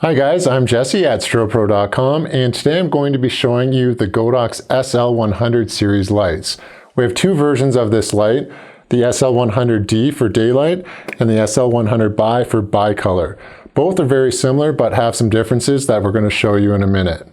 Hi guys, I'm Jesse at Strobepro.com, and today I'm going to be showing you the Godox SL100 series lights. We have two versions of this light, the SL100D for daylight and the SL100 Bi for bicolor. Both are very similar but have some differences that we're going to show you in a minute.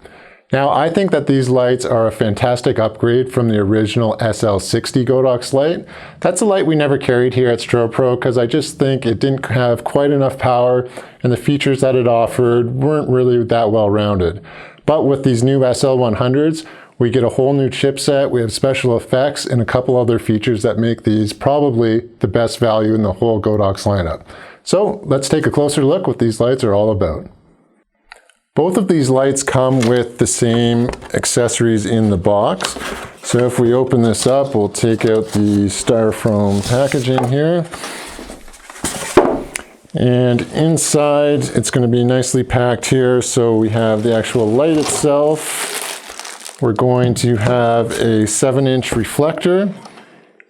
Now, I think that these lights are a fantastic upgrade from the original SL60 Godox light. That's a light we never carried here at Strobepro because I just think it didn't have quite enough power and the features that it offered weren't really that well rounded. But with these new SL100s, we get a whole new chipset, we have special effects, and a couple other features that make these probably the best value in the whole Godox lineup. So let's take a closer look what these lights are all about. Both of these lights come with the same accessories in the box. So if we open this up, we'll take out the styrofoam packaging here. And inside, it's going to be nicely packed here. So we have the actual light itself. We're going to have a 7-inch reflector.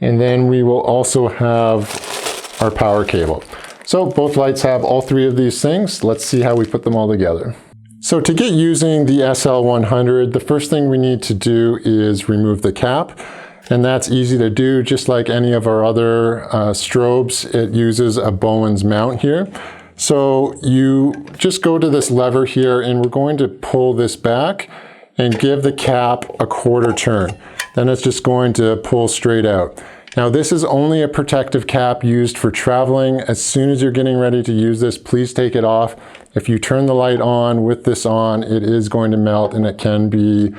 And then we will also have our power cable. So both lights have all three of these things. Let's see how we put them all together. So to get using the SL100, the first thing we need to do is remove the cap. And that's easy to do, just like any of our other strobes. It uses a Bowens-mount here. So you just go to this lever here and we're going to pull this back and give the cap a quarter turn. Then it's just going to pull straight out. Now this is only a protective cap used for traveling. As soon as you're getting ready to use this, please take it off. If you turn the light on with this on, it is going to melt and it can be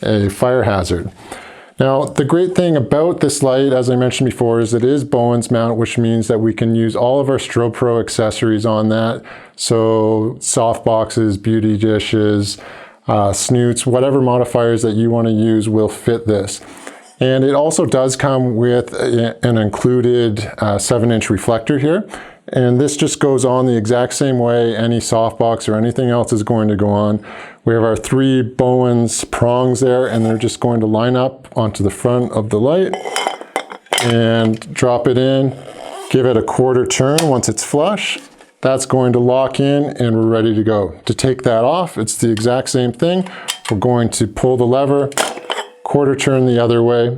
a fire hazard. Now, the great thing about this light, as I mentioned before, is it is Bowens mount, which means that we can use all of our Strobepro accessories on that. So soft boxes, beauty dishes, snoots, whatever modifiers that you want to use will fit this. And it also does come with an included 7-inch reflector here. And this just goes on the exact same way any softbox or anything else is going to go on. We have our 3 Bowens prongs there, and they're just going to line up onto the front of the light and drop it in, give it a quarter turn once it's flush. That's going to lock in and we're ready to go. To take that off, it's the exact same thing. We're going to pull the lever, quarter turn the other way,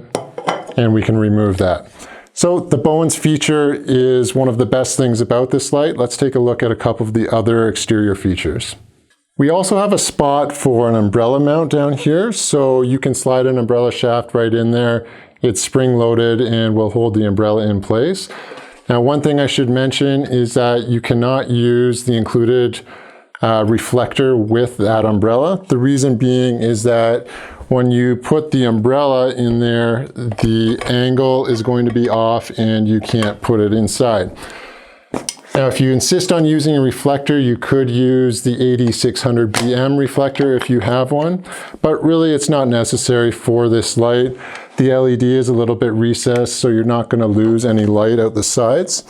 and we can remove that. So the Bowens feature is one of the best things about this light. Let's take a look at a couple of the other exterior features. We also have a spot for an umbrella mount down here, so you can slide an umbrella shaft right in there. It's spring loaded and will hold the umbrella in place. Now, one thing I should mention is that you cannot use the included reflector with that umbrella. The reason being is that when you put the umbrella in there, the angle is going to be off and you can't put it inside. Now, if you insist on using a reflector, you could use the 8600BM reflector if you have one, but really it's not necessary for this light. The LED is a little bit recessed, so you're not going to lose any light out the sides.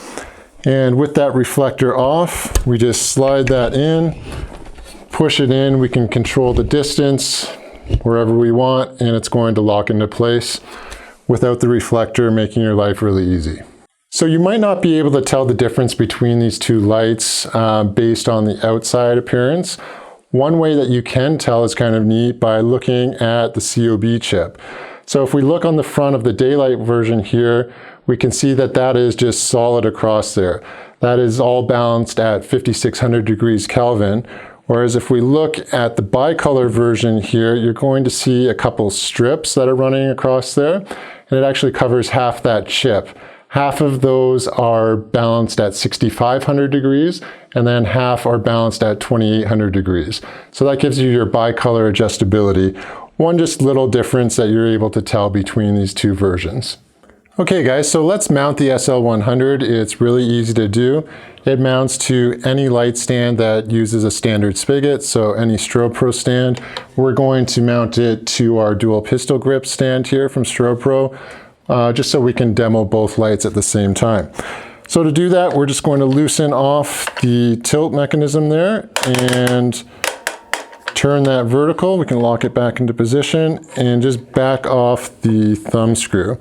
And with that reflector off, we just slide that in, push it in, we can control the distance wherever we want, and it's going to lock into place without the reflector, making your life really easy. So you might not be able to tell the difference between these two lights based on the outside appearance. One way that you can tell is kind of neat by looking at the COB chip. So if we look on the front of the daylight version here, we can see that that is just solid across there. That is all balanced at 5600 degrees Kelvin. Whereas if we look at the bicolor version here, you're going to see a couple strips that are running across there, and it actually covers half that chip. Half of those are balanced at 6500 degrees, and then half are balanced at 2800 degrees. So that gives you your bicolor adjustability. One just little difference that you're able to tell between these two versions. Okay guys, so let's mount the SL100. It's really easy to do. It mounts to any light stand that uses a standard spigot, so any Strobepro stand. We're going to mount it to our dual pistol grip stand here from Strobepro, just so we can demo both lights at the same time. So to do that, we're just going to loosen off the tilt mechanism there and turn that vertical. We can lock it back into position and just back off the thumb screw.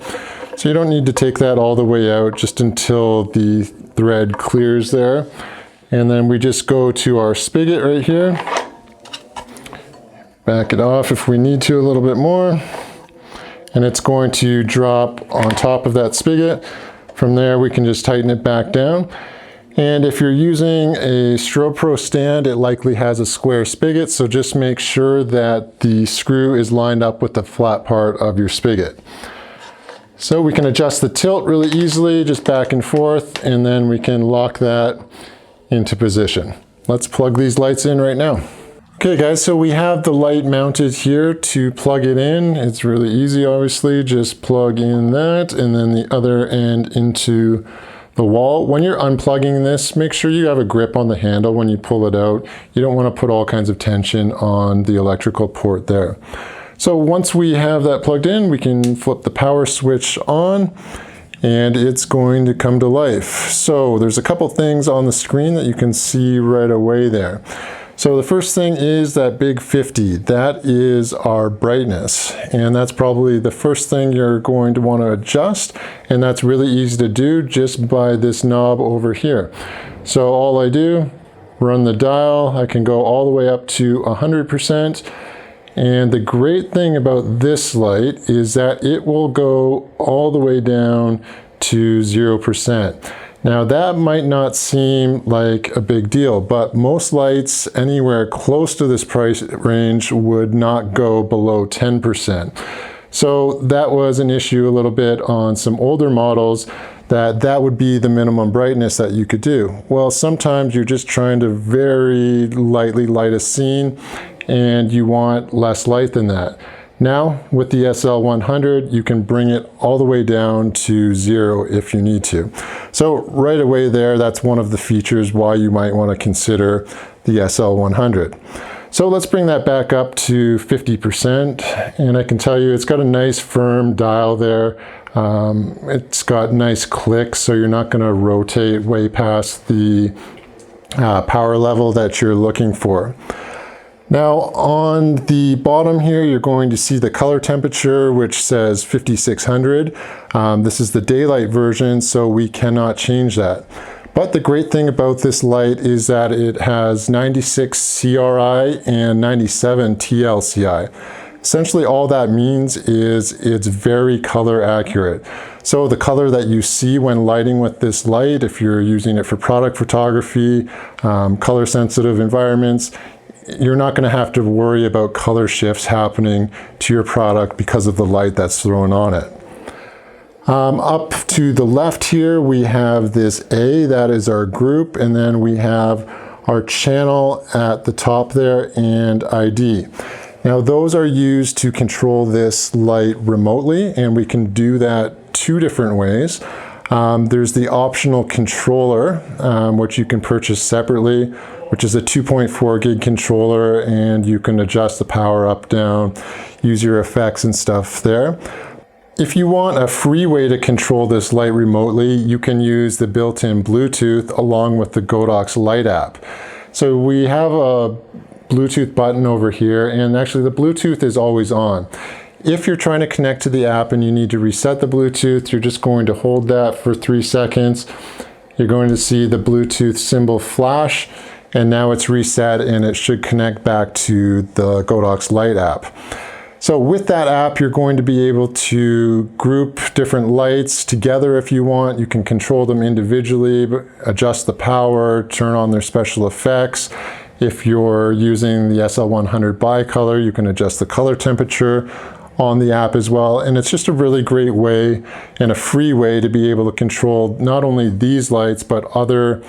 So you don't need to take that all the way out, just until the thread clears there. And then we just go to our spigot right here. Back it off if we need to a little bit more. And it's going to drop on top of that spigot. From there, we can just tighten it back down. And if you're using a Strobepro stand, it likely has a square spigot, so just make sure that the screw is lined up with the flat part of your spigot. So we can adjust the tilt really easily, just back and forth, and then we can lock that into position. Let's plug these lights in right now. Okay guys, so we have the light mounted here to plug it in. It's really easy, obviously. Just plug in that and then the other end into the wall. When you're unplugging this, make sure you have a grip on the handle when you pull it out. You don't want to put all kinds of tension on the electrical port there. So once we have that plugged in, we can flip the power switch on and it's going to come to life. So there's a couple things on the screen that you can see right away there. So the first thing is that big 50, that is our brightness. And that's probably the first thing you're going to want to adjust. And that's really easy to do just by this knob over here. So all I do, run the dial, I can go all the way up to 100%. And the great thing about this light is that it will go all the way down to 0%. Now that might not seem like a big deal, but most lights anywhere close to this price range would not go below 10%. So that was an issue a little bit on some older models, that would be the minimum brightness that you could do. Well, sometimes you're just trying to very lightly light a scene and you want less light than that. Now, with the SL100, you can bring it all the way down to 0 if you need to. So right away there, that's one of the features why you might want to consider the SL100. So let's bring that back up to 50%. And I can tell you it's got a nice firm dial there. It's got nice clicks, so you're not going to rotate way past the power level that you're looking for. Now on the bottom here, you're going to see the color temperature, which says 5600. This is the daylight version, so we cannot change that. But the great thing about this light is that it has 96 CRI and 97 TLCI. Essentially all that means is it's very color accurate. So the color that you see when lighting with this light, if you're using it for product photography, color sensitive environments, you're not going to have to worry about color shifts happening to your product because of the light that's thrown on it. Up to the left here, we have this A, that is our group, and then we have our channel at the top there and ID. Now those are used to control this light remotely, and we can do that two different ways. There's the optional controller, which you can purchase separately, which is a 2.4 gig controller, and you can adjust the power up, down, use your effects and stuff there. If you want a free way to control this light remotely, you can use the built-in Bluetooth along with the Godox Light app. So we have a Bluetooth button over here, and actually the Bluetooth is always on. If you're trying to connect to the app and you need to reset the Bluetooth, you're just going to hold that for 3 seconds. You're going to see the Bluetooth symbol flash, and now it's reset and it should connect back to the Godox Light app. So with that app, you're going to be able to group different lights together if you want. You can control them individually, adjust the power, turn on their special effects. If you're using the SL100 bicolor, you can adjust the color temperature on the app as well. And it's just a really great way and a free way to be able to control not only these lights, but other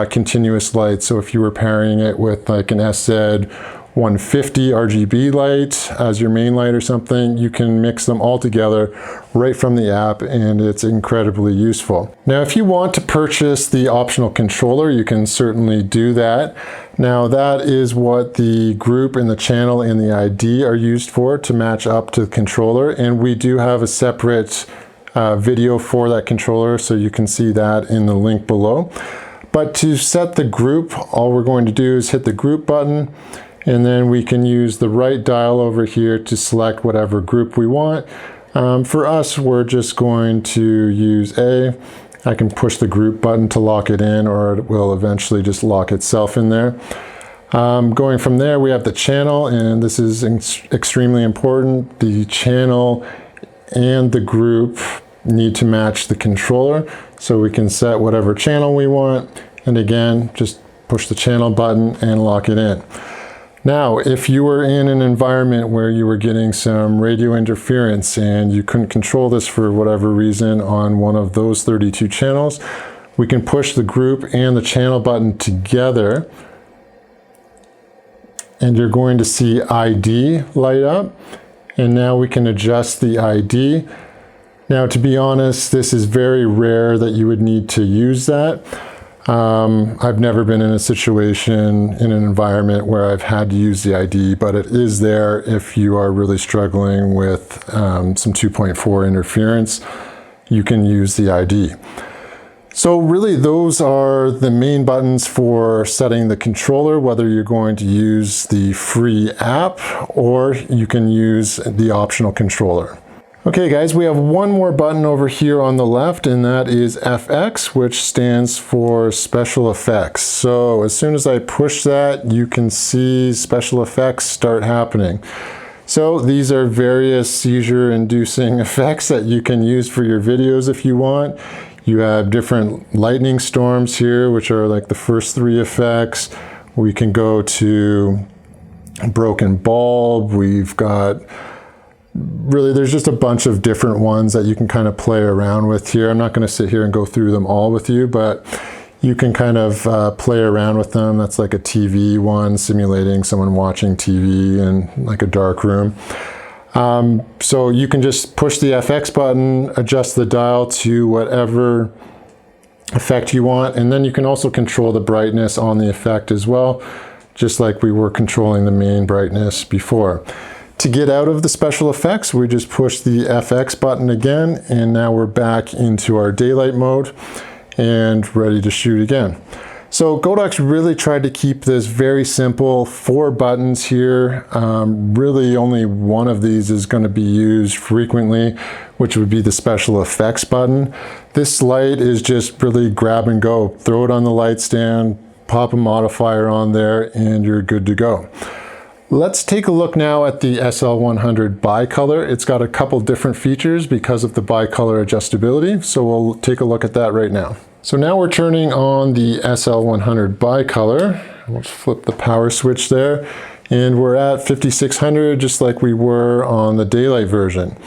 continuous lights. So if you were pairing it with like an SZ150 RGB light as your main light or something, you can mix them all together right from the app, and it's incredibly useful. Now, if you want to purchase the optional controller, you can certainly do that. Now, that is what the group and the channel and the ID are used for, to match up to the controller, and we do have a separate video for that controller, so you can see that in the link below. But to set the group, all we're going to do is hit the group button, and then we can use the right dial over here to select whatever group we want. For us, we're just going to use A, I can push the group button to lock it in, or it will eventually just lock itself in there. Going from there, we have the channel, and this is extremely important. The channel and the group need to match the controller, so we can set whatever channel we want, and again, just push the channel button and lock it in. Now, if you were in an environment where you were getting some radio interference and you couldn't control this for whatever reason on one of those 32 channels, we can push the group and the channel button together, and you're going to see ID light up, and now we can adjust the ID. Now, to be honest, this is very rare that you would need to use that. I've never been in a situation in an environment where I've had to use the ID, but it is there if you are really struggling with some 2.4 interference. You can use the ID. So really, those are the main buttons for setting the controller, whether you're going to use the free app or you can use the optional controller. Okay guys, we have one more button over here on the left, and that is FX, which stands for special effects. So as soon as I push that, you can see special effects start happening. So these are various seizure-inducing effects that you can use for your videos if you want. You have different lightning storms here, which are like the first three effects. We can go to broken bulb. We've got really, there's just a bunch of different ones that you can kind of play around with here. I'm not going to sit here and go through them all with you, but you can kind of play around with them. That's like a TV one, simulating someone watching TV in like a dark room. So you can just push the FX button, adjust the dial to whatever effect you want, and then you can also control the brightness on the effect as well, just like we were controlling the main brightness before. To get out of the special effects, we just push the FX button again, and now we're back into our daylight mode and ready to shoot again. So Godox really tried to keep this very simple, 4 buttons here. Really only one of these is going to be used frequently, which would be the special effects button. This light is just really grab and go. Throw it on the light stand, pop a modifier on there, and you're good to go. Let's take a look now at the SL100 bicolor. It's got a couple different features because of the bicolor adjustability, so we'll take a look at that right now. So now we're turning on the SL100 bicolor. We'll flip the power switch there, and we're at 5600 just like we were on the daylight version.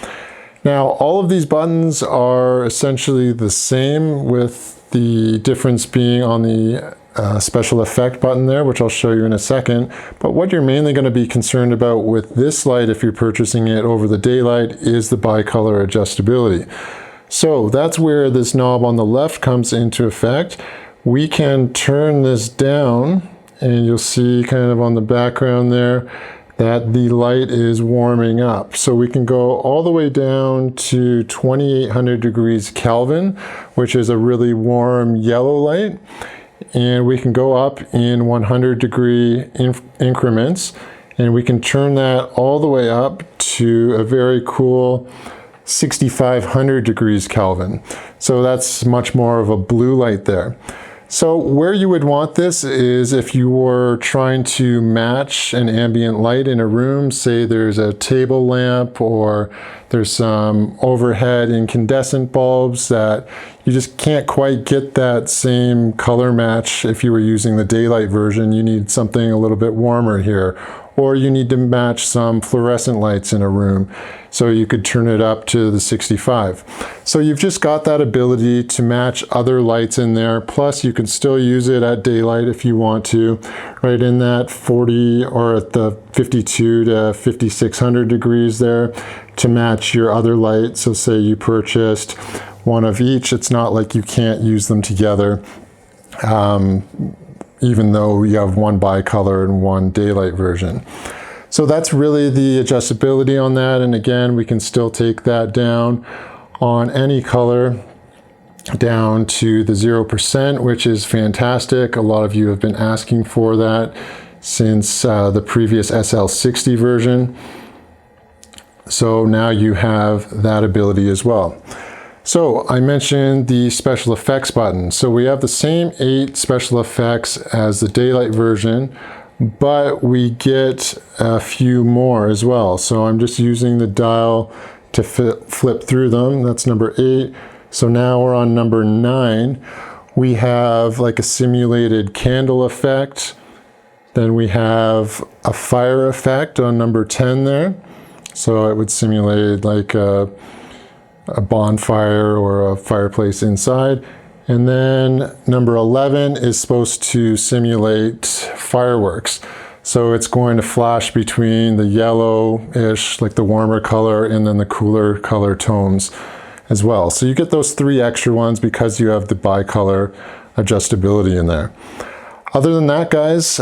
Now all of these buttons are essentially the same, with the difference being on the special effect button there, which I'll show you in a second. But what you're mainly going to be concerned about with this light, if you're purchasing it over the daylight, is the bicolor adjustability. So that's where this knob on the left comes into effect. We can turn this down, and you'll see kind of on the background there that the light is warming up. So we can go all the way down to 2800 degrees Kelvin, which is a really warm yellow light. And we can go up in 100-degree increments, and we can turn that all the way up to a very cool 6500 degrees Kelvin. So that's much more of a blue light there. So where you would want this is if you were trying to match an ambient light in a room, say there's a table lamp or there's some overhead incandescent bulbs that you just can't quite get that same color match. If you were using the daylight version, you need something a little bit warmer here, or you need to match some fluorescent lights in a room. So you could turn it up to the 65. So you've just got that ability to match other lights in there. Plus you can still use it at daylight if you want to, right in that 40 or at the 52 to 5600 degrees there to match your other light. So say you purchased one of each, it's not like you can't use them together, even though you have one bicolor and one daylight version. So that's really the adjustability on that. And again, we can still take that down on any color down to the 0%, which is fantastic. A lot of you have been asking for that since the previous SL60 version. So now you have that ability as well. So I mentioned the special effects button. So we have the same 8 special effects as the daylight version, but we get a few more as well. So I'm just using the dial to flip through them. That's number 8. So now we're on number 9. We have like a simulated candle effect. Then we have a fire effect on number 10 there. So it would simulate like a bonfire or a fireplace inside. And then number 11 is supposed to simulate fireworks. So it's going to flash between the yellowish, like the warmer color, and then the cooler color tones as well. So you get those 3 extra ones because you have the bicolor adjustability in there. Other than that, guys,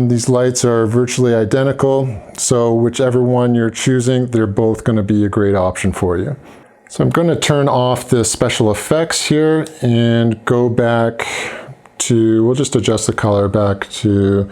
these lights are virtually identical. So whichever one you're choosing, they're both going to be a great option for you. So I'm going to turn off the special effects here and go back to, we'll just adjust the color back to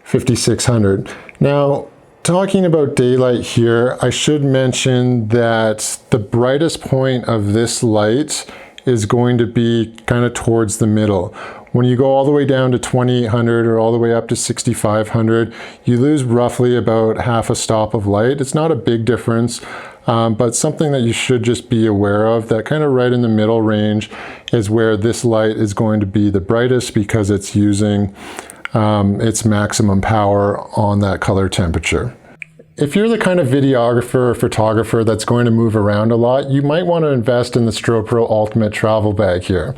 5600. Now, talking about daylight here, I should mention that the brightest point of this light is going to be kind of towards the middle. When you go all the way down to 2800 or all the way up to 6500, you lose roughly about half a stop of light. It's not a big difference, but something that you should just be aware of, that kind of right in the middle range is where this light is going to be the brightest because it's using its maximum power on that color temperature. If you're the kind of videographer or photographer that's going to move around a lot, you might want to invest in the Strobepro Ultimate Travel Bag here.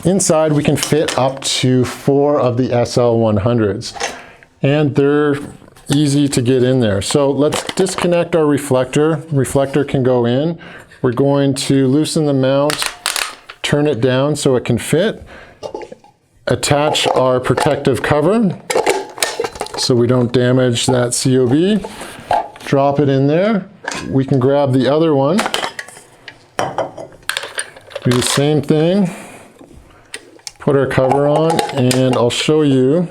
Inside we can fit up to 4 of the SL100s, and they're easy to get in there. So let's disconnect our reflector. Reflector can go in. We're going to loosen the mount, turn it down so it can fit, attach our protective cover so we don't damage that COB, drop it in there. We can grab the other one, do the same thing, put our cover on, and I'll show you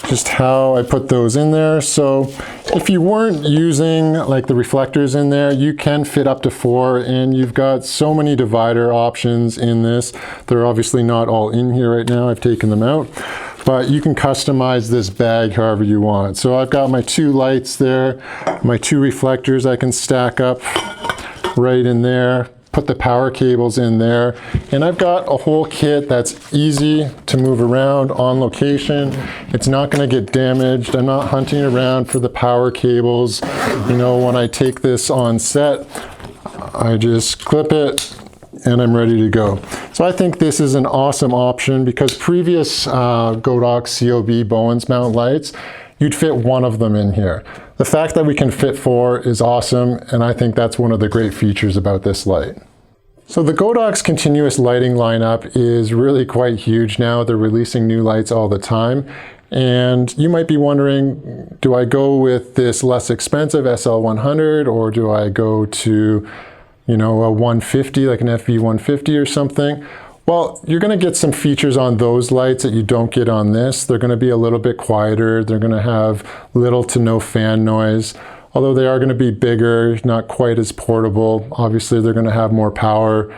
just how I put those in there. So if you weren't using like the reflectors in there, you can fit up to 4, and you've got so many divider options in this. They're obviously not all in here right now. I've taken them out, but you can customize this bag however you want. So I've got my 2 lights there, my 2 reflectors I can stack up right in there, put the power cables in there, and I've got a whole kit that's easy to move around on location. It's not going to get damaged. I'm not hunting around for the power cables. You know, when I take this on set, I just clip it and I'm ready to go. So I think this is an awesome option because previous Godox COB Bowens-mount lights, you'd fit 1 of them in here. The fact that we can fit 4 is awesome, and I think that's one of the great features about this light. So the Godox continuous lighting lineup is really quite huge now. They're releasing new lights all the time. And you might be wondering, do I go with this less expensive SL100 or do I go to, you know, a 150, like an FV150 or something? Well, you're going to get some features on those lights that you don't get on this. They're going to be a little bit quieter. They're going to have little to no fan noise. Although they are going to be bigger, not quite as portable. Obviously, they're going to have more power.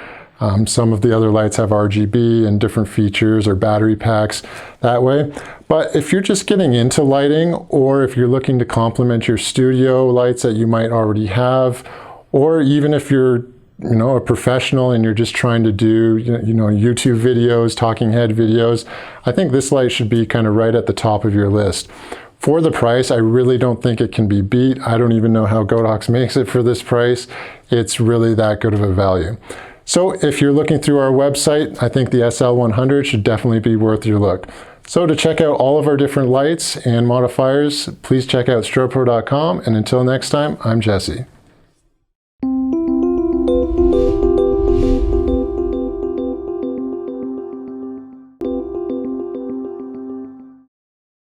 Some of the other lights have RGB and different features or battery packs that way. But if you're just getting into lighting, or if you're looking to complement your studio lights that you might already have, or even if you're a professional and you're just trying to do YouTube videos, talking head videos, I think this light should be kind of right at the top of your list. For the price, I really don't think it can be beat. I don't even know how Godox makes it for this price. It's really that good of a value. So if you're looking through our website, I think the SL100 should definitely be worth your look. So to check out all of our different lights and modifiers, please check out strobepro.com. And until next time, I'm Jesse.